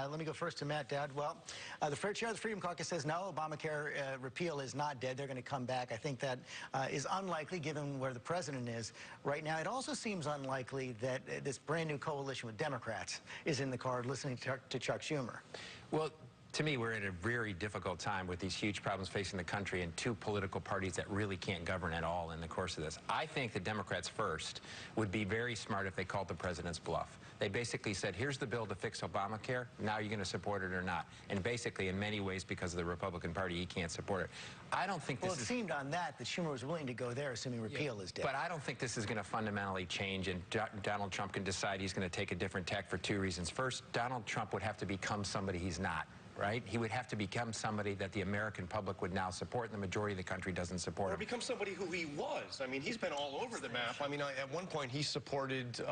Let me go first to Matt Dowd. Well, the chair of the Freedom Caucus says no, Obamacare repeal is not dead. They're going to come back. I think that is unlikely given where the president is right now. It also seems unlikely that this brand new coalition with Democrats is in the card, listening to Chuck Schumer. Well, to me, we're in a very difficult time with these huge problems facing the country and two political parties that really can't govern at all in the course of this. I think the Democrats first would be very smart if they called the president's bluff. They basically said, here's the bill to fix Obamacare. Now you're going to support it or not. And basically, in many ways, because of the Republican Party, he can't support it. I don't think this Well, it seemed on that Schumer was willing to go there, assuming repeal is dead. But I don't think this is going to fundamentally change, and Donald Trump can decide he's going to take a different tack for two reasons. First, Donald Trump would have to become somebody he's not. Right? He would have to become somebody that the American public would now support, and the majority of the country doesn't support him. Or become somebody who he was. I mean, he's been all over the map. I mean, at one point, he supported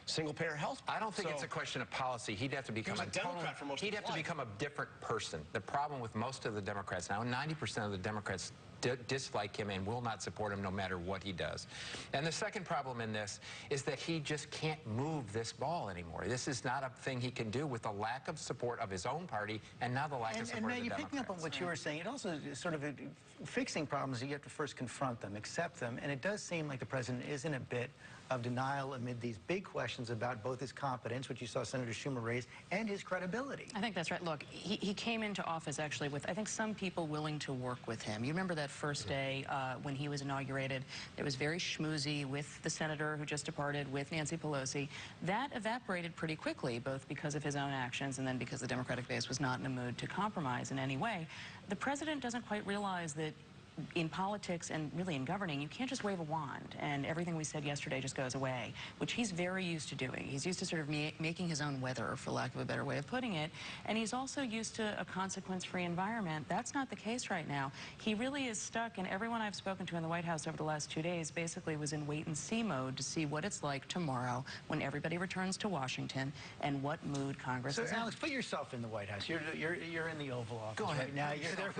single-payer health. I don't think it's a question of policy. He'd have to become a Democrat for most of his life. He'd have to become a different person. The problem with most of the Democrats now, 90% of the Democrats dislike him and will not support him no matter what he does. And the second problem in this is that he just can't move this ball anymore. This is not a thing he can do with the lack of support of his own party and now the lack of support of the Democrats. And Matt, picking up on what you were saying, it also is sort of fixing problems. You have to first confront them, accept them, and it does seem like the president is in a bit of denial amid these big questions about both his competence, which you saw Senator Schumer raise, and his credibility. I think that's right. Look, he came into office actually with, I think, some people willing to work with him. You remember that first day when he was inaugurated, it was very schmoozy with the senator who just departed, with Nancy Pelosi. That evaporated pretty quickly, both because of his own actions and then because the Democratic base was not in a mood to compromise in any way. The president doesn't quite realize that in politics and really in governing, you can't just wave a wand and everything we said yesterday just goes away, which he's very used to doing. He's used to sort of making his own weather, for lack of a better way of putting it, and he's also used to a consequence-free environment. That's not the case right now. He really is stuck, and everyone I've spoken to in the White House over the last 2 days basically was in wait-and-see mode to see what it's like tomorrow when everybody returns to Washington and what mood Congress is in. Alex, put yourself in the White House. You're in the Oval Office right now. You're there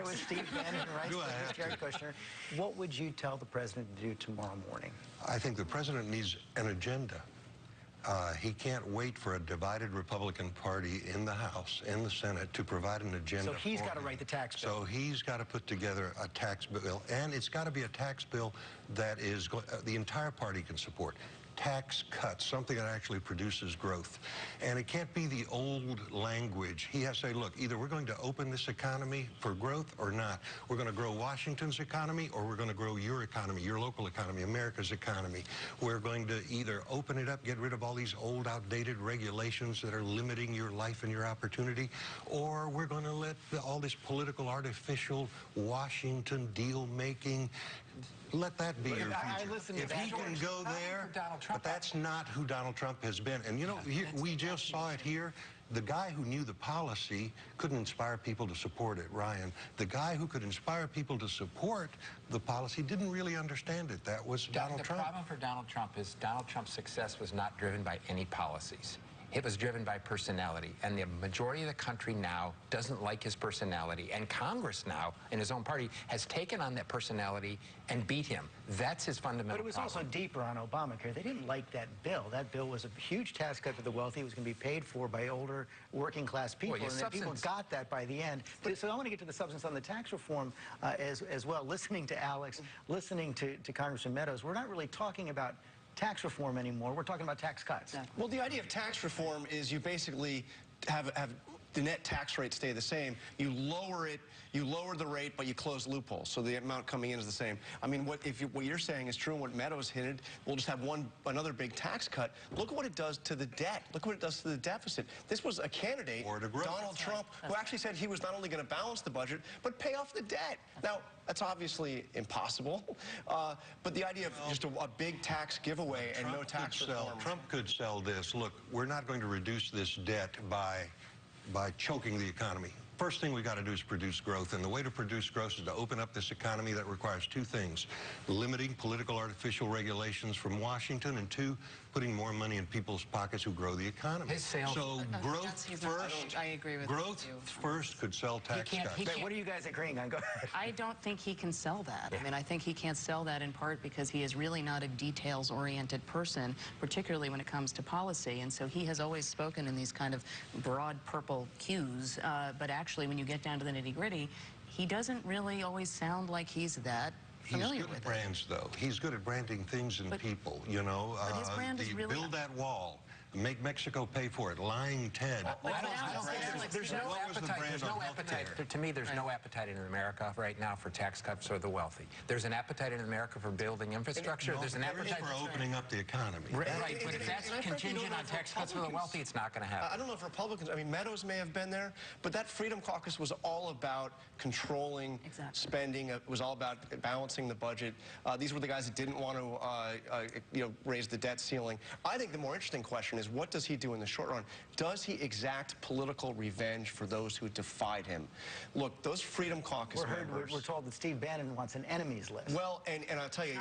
with Steve Bannon, right? Jared Kushner. What would you tell the president to do tomorrow morning? I think the president needs an agenda. He can't wait for a divided Republican Party in the House, in the Senate, to provide an agenda. So he's got to write the tax bill. So he's got to put together a tax bill, and it's got to be a tax bill that is the entire party can support. Tax cuts, something that actually produces growth. And it can't be the old language. He has to say, look, either we're going to open this economy for growth or not. We're going to grow Washington's economy, or we're going to grow your economy, your local economy, America's economy. We're going to either open it up, get rid of all these old, outdated regulations that are limiting your life and your opportunity, or we're going to let all this political, artificial Washington deal-making, let that be your future. If he can go there, but that's not who Donald Trump has been. And you know, we just saw it here. The guy who knew the policy couldn't inspire people to support it, Ryan. The guy who could inspire people to support the policy didn't really understand it. That was Donald Trump. The problem for Donald Trump is Donald Trump's success was not driven by any policies. It was driven by personality, and the majority of the country now doesn't like his personality, and Congress now, in his own party, has taken on that personality and beat him. That's his fundamental But it was problem. also deeper on Obamacare. They didn't like that bill. That bill was a huge tax cut for the wealthy. It was going to be paid for by older working-class people, and then people got that by the end. So I want to get to the substance on the tax reform as well. Listening to Alex, listening to Congressman Meadows, we're not really talking about tax reform anymore. We're talking about tax cuts. Well, the idea of tax reform is you basically have the net tax rate stay the same. You lower it, you lower the rate, but you close loopholes, so the amount coming in is the same. I mean, what you're saying is true, and what Meadows hinted, we'll just have another big tax cut. Look at what it does to the debt. Look what it does to the deficit. This was a candidate, Donald Trump, who actually said he was not only going to balance the budget, but pay off the debt. Now, that's obviously impossible, but the idea of just a big tax giveaway and no tax reform. Trump could sell this. Look, we're not going to reduce this debt by choking the economy. First thing we got to do is produce growth, and the way to produce growth is to open up this economy. That requires two things: limiting political artificial regulations from Washington, and two, putting more money in people's pockets who grow the economy. His sales. So growth first, I agree with growth you. first could sell tax cuts. What are you guys agreeing on? Go ahead. I don't think he can sell that. I mean, I think he can't sell that in part because he is really not a details-oriented person, particularly when it comes to policy. And so he has always spoken in these kind of broad purple cues. But actually, when you get down to the nitty-gritty, he doesn't really always sound like he's that familiar with it. He's good at brands, though. He's good at branding things and people, you know. But his brand is really... Build that wall. Make Mexico pay for it. Lying Ted. There's no appetite. To me, there's no appetite in America right now for tax cuts for the wealthy. There's an appetite in America for building infrastructure. There's an appetite for opening up the economy. Right, but if that's contingent on tax cuts for the wealthy, it's not going to happen. I don't know if Republicans, I mean, Meadows may have been there, but that Freedom Caucus was all about controlling spending. It was all about balancing the budget. These were the guys that didn't want to, raise the debt ceiling. I think the more interesting question is, what does he do in the short run? Does he exact political revenge for those who defied him? Look, those Freedom Caucus members... We're told that Steve Bannon wants an enemies list. Well, and I'll tell you,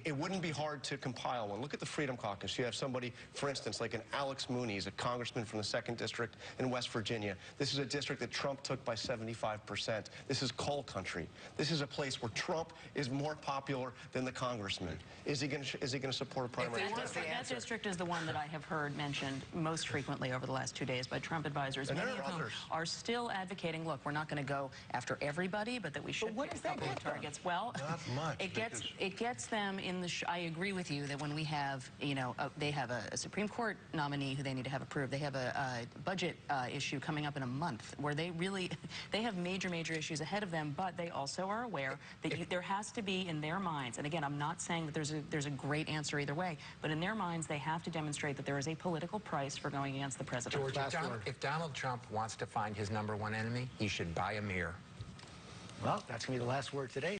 it wouldn't be hard to compile one. Look at the Freedom Caucus. You have somebody, for instance, like an Alex Mooney, a congressman from the 2nd District in West Virginia. This is a district that Trump took by 75%. This is coal country. This is a place where Trump is more popular than the congressman. Is he going to support a primary? That district is the one that I have heard mentioned most frequently over the last 2 days by Trump advisors, many of whom are still advocating, look, we're not going to go after everybody, but that we should pick a couple of targets. Well, not much, it gets them in the... I agree with you that when we have, they have a Supreme Court nominee who they need to have approved. They have a budget issue coming up in a month where they have major issues ahead of them, but they also are aware that there has to be in their minds, and again, I'm not saying that there's a great answer either way, but in their minds, they have to demonstrate that there is a political price for going against the president. George, if Donald Trump wants to find his #1 enemy, he should buy a mirror. Well, that's going to be the last word today.